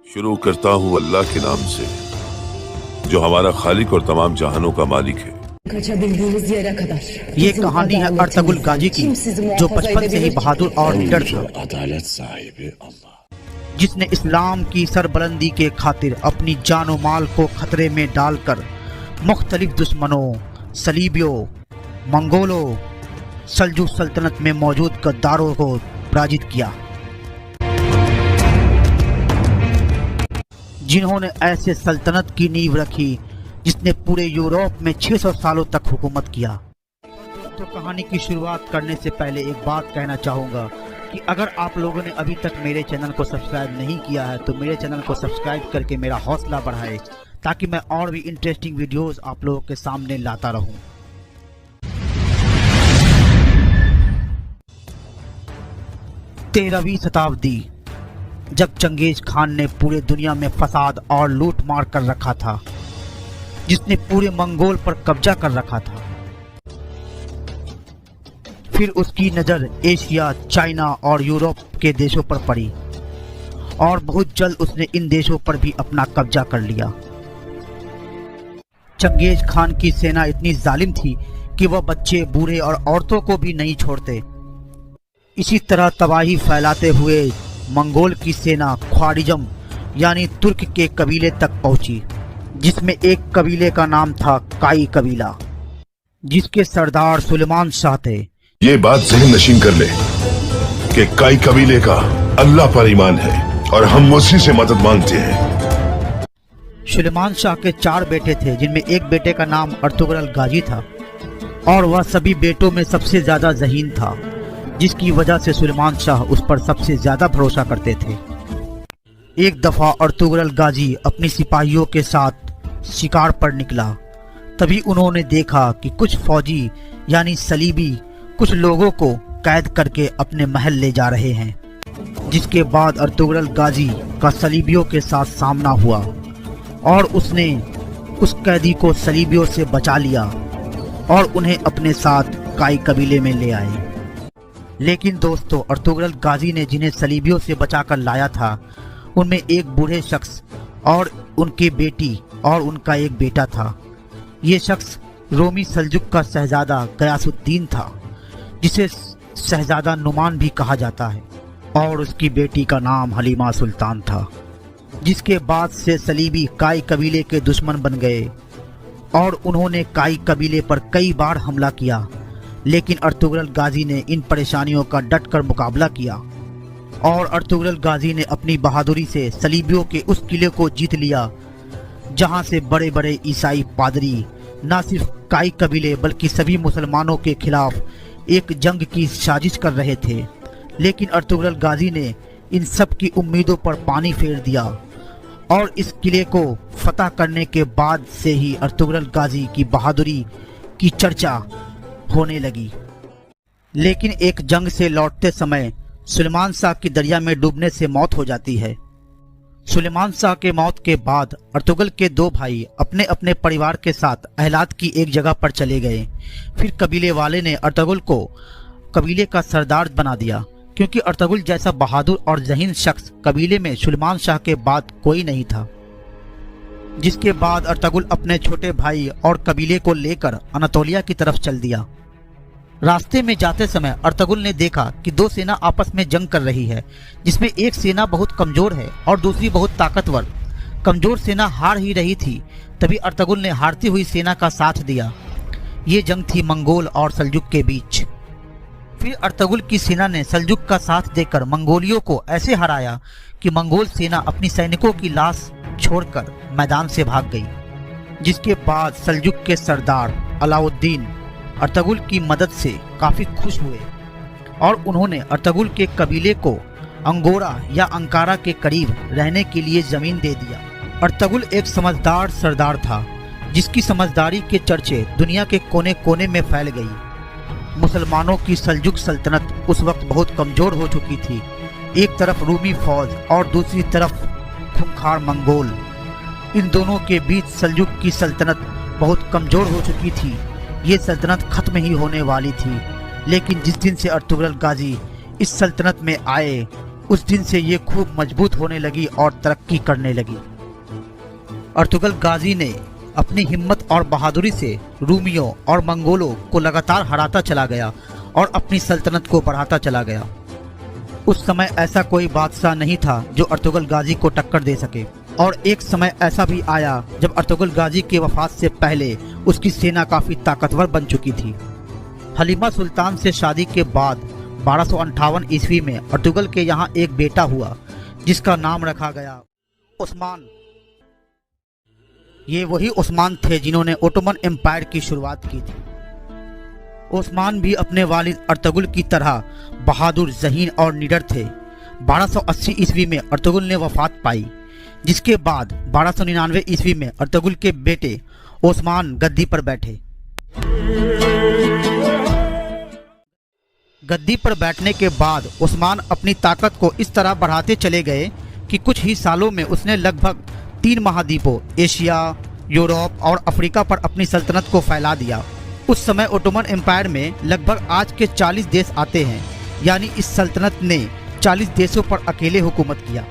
शुरू करता हूँ अल्लाह के नाम से जो हमारा खालिक और तमाम जहानों का मालिक है। ये कहानी है अर्तुगरुल गाजी की, जो बचपन से ही बहादुर और निडर था, जिसने इस्लाम की सरबलंदी के खातिर अपनी जानो माल को खतरे में डालकर मुख्तलिफ दुश्मनों, सलीबियों, मंगोलों, सल्जुक सल्तनत में मौजूद गद्दारों को पराजित किया, जिन्होंने ऐसे सल्तनत की नींव रखी जिसने पूरे यूरोप में 600 सालों तक हुकूमत किया। तो कहानी की शुरुआत करने से पहले एक बात कहना चाहूँगा कि अगर आप लोगों ने अभी तक मेरे चैनल को सब्सक्राइब नहीं किया है तो मेरे चैनल को सब्सक्राइब करके मेरा हौसला बढ़ाए, ताकि मैं और भी इंटरेस्टिंग वीडियोस आप लोगों के सामने लाता रहूं। तेरहवीं शताब्दी, जब चंगेज खान ने पूरे दुनिया में फसाद और लूट मार कर रखा था, जिसने पूरे मंगोल पर कब्जा कर रखा था, फिर उसकी नज़र एशिया, चाइना और यूरोप के देशों पर पड़ी और बहुत जल्द उसने इन देशों पर भी अपना कब्जा कर लिया। चंगेज खान की सेना इतनी जालिम थी कि वह बच्चे, बूढ़े और औरतों को भी नहीं छोड़ते। इसी तरह तबाही फैलाते हुए मंगोल की सेना ख्वारिज़म यानी तुर्क के कबीले तक पहुंची, जिसमें एक कबीले का नाम था काई कबीला, जिसके सरदार सुलेमान शाह थे। ये बात ज़हन नशीन कर ले कि काई कबीले का अल्लाह पर ईमान है और हम उसी से मदद मांगते हैं। सुलेमान शाह के 4 बेटे थे, जिनमें एक बेटे का नाम अर्तुगरुल गाजी था और वह सभी बेटों में सबसे ज्यादा ज़हीन था, जिसकी वजह से सुलेमान शाह उस पर सबसे ज्यादा भरोसा करते थे। एक दफा अर्तुगरुल गाजी अपनी सिपाहियों के साथ शिकार पर निकला। तभी उन्होंने देखा कि कुछ फौजी यानी सलीबी कुछ लोगों को कैद करके अपने महल ले जा रहे हैं, जिसके बाद अर्तुगरुल गाजी का सलीबियों के साथ सामना हुआ और उसने उस कैदी को सलीबियों से बचा लिया और उन्हें अपने साथ काई कबीले में ले आए। लेकिन दोस्तों, अर्तुगरुल गाजी ने जिन्हें सलीबियों से बचाकर लाया था, उनमें एक बूढ़े शख्स और उनकी बेटी और उनका एक बेटा था। ये शख्स रोमी सल्जुक का शहजादा गयासुद्दीन था, जिसे शहजादा नुमान भी कहा जाता है, और उसकी बेटी का नाम हलीमा सुल्तान था, जिसके बाद से सलीबी काई कबीले के दुश्मन बन गए और उन्होंने काई कबीले पर कई बार हमला किया। लेकिन अर्तुगरुल गाजी ने इन परेशानियों का डटकर मुकाबला किया और अर्तुगरुल गाजी ने अपनी बहादुरी से सलीबियों के उस किले को जीत लिया, जहां से बड़े बड़े ईसाई पादरी न सिर्फ काई कबीले बल्कि सभी मुसलमानों के खिलाफ एक जंग की साजिश कर रहे थे। लेकिन अर्तुगरुल गाजी ने इन सब की उम्मीदों पर पानी फेर दिया और इस किले को फतह करने के बाद से ही अर्तुगरुल गाजी की बहादुरी की चर्चा होने लगी। लेकिन एक जंग से लौटते समय सुलेमान शाह की दरिया में डूबने से मौत हो जाती है। सुलेमान शाह के मौत के बाद अर्तुगरुल के 2 भाई अपने अपने परिवार के साथ अहलात की एक जगह पर चले गए। फिर कबीले वाले ने अर्तुगरुल को कबीले का सरदार बना दिया, क्योंकि अर्तुगरुल जैसा बहादुर और ज़हीन शख्स कबीले में सुलेमान शाह के बाद कोई नहीं था। जिसके बाद अर्तुगरुल अपने छोटे भाई और कबीले को लेकर अनातोलिया की तरफ चल दिया। रास्ते में जाते समय अर्तुगरुल ने देखा कि 2 सेना आपस में जंग कर रही है, जिसमें एक सेना बहुत कमजोर है और दूसरी बहुत ताकतवर। कमजोर सेना हार ही रही थी, तभी अर्तुगरुल ने हारती हुई सेना का साथ दिया। ये जंग थी मंगोल और सल्जुक के बीच। फिर अर्तुगरुल की सेना ने सल्जुक का साथ देकर मंगोलियों को ऐसे हराया कि मंगोल सेना अपनी सैनिकों की लाश छोड़कर मैदान से भाग गई। जिसके बाद सल्जुक के सरदार अलाउद्दीन अर्तुगरुल की मदद से काफी खुश हुए और उन्होंने अर्तुगरुल के कबीले को अंगोरा या अंकारा के करीब रहने के लिए जमीन दे दिया। अर्तुगरुल एक समझदार सरदार था, जिसकी समझदारी के चर्चे दुनिया के कोने कोने में फैल गई। मुसलमानों की सल्जुक सल्तनत उस वक्त बहुत कमजोर हो चुकी थी। एक तरफ रूमी फौज और दूसरी तरफ खूंखार मंगोल। इन दोनों के बीच सल्जुक की सल्तनत बहुत कमजोर हो चुकी थी। ये सल्तनत खत्म ही होने वाली थी। लेकिन जिस दिन से अर्तुगरुल गाजी इस सल्तनत में आए, उस दिन से ये खूब मजबूत होने लगी और तरक्की करने लगी। अर्तुगरुल गाजी ने अपनी हिम्मत और बहादुरी से रूमियों और मंगोलों को लगातार हराता चला गया और अपनी सल्तनत को बढ़ाता चला गया। उस समय ऐसा कोई बादशाह नहीं था जो अर्तुगरुल गाजी को टक्कर दे सके, और एक समय ऐसा भी आया जब अर्तुगरुल गाजी के वफात से पहले उसकी सेना काफी ताकतवर बन चुकी थी। हलीमा सुल्तान से शादी के बाद 1258 ईस्वी में अर्तुगरुल के यहाँ एक बेटा हुआ जिसका नाम रखा गया उस्मान। ये वही उस्मान थे जिन्होंने ओटोमन एम्पायर की शुरुआत की थी। उस्मान भी अपने वालिद अर्तुगरुल की तरह बहादुर, ज़हीन और निडर थे। 1280 ईस्वी में अर्तुगरुल ने वफात पाई, जिसके बाद 1299 ईस्वी में अर्तुगरुल के बेटे उस्मान गद्दी पर बैठे। गद्दी पर बैठने के बाद उस्मान अपनी ताकत को इस तरह बढ़ाते चले गए कि कुछ ही सालों में उसने लगभग 3 महाद्वीपों एशिया, यूरोप और अफ्रीका पर अपनी सल्तनत को फैला दिया। उस समय ओटोमन एम्पायर में लगभग आज के 40 देश आते हैं, यानी इस सल्तनत ने 40 देशों पर अकेले हुकूमत किया।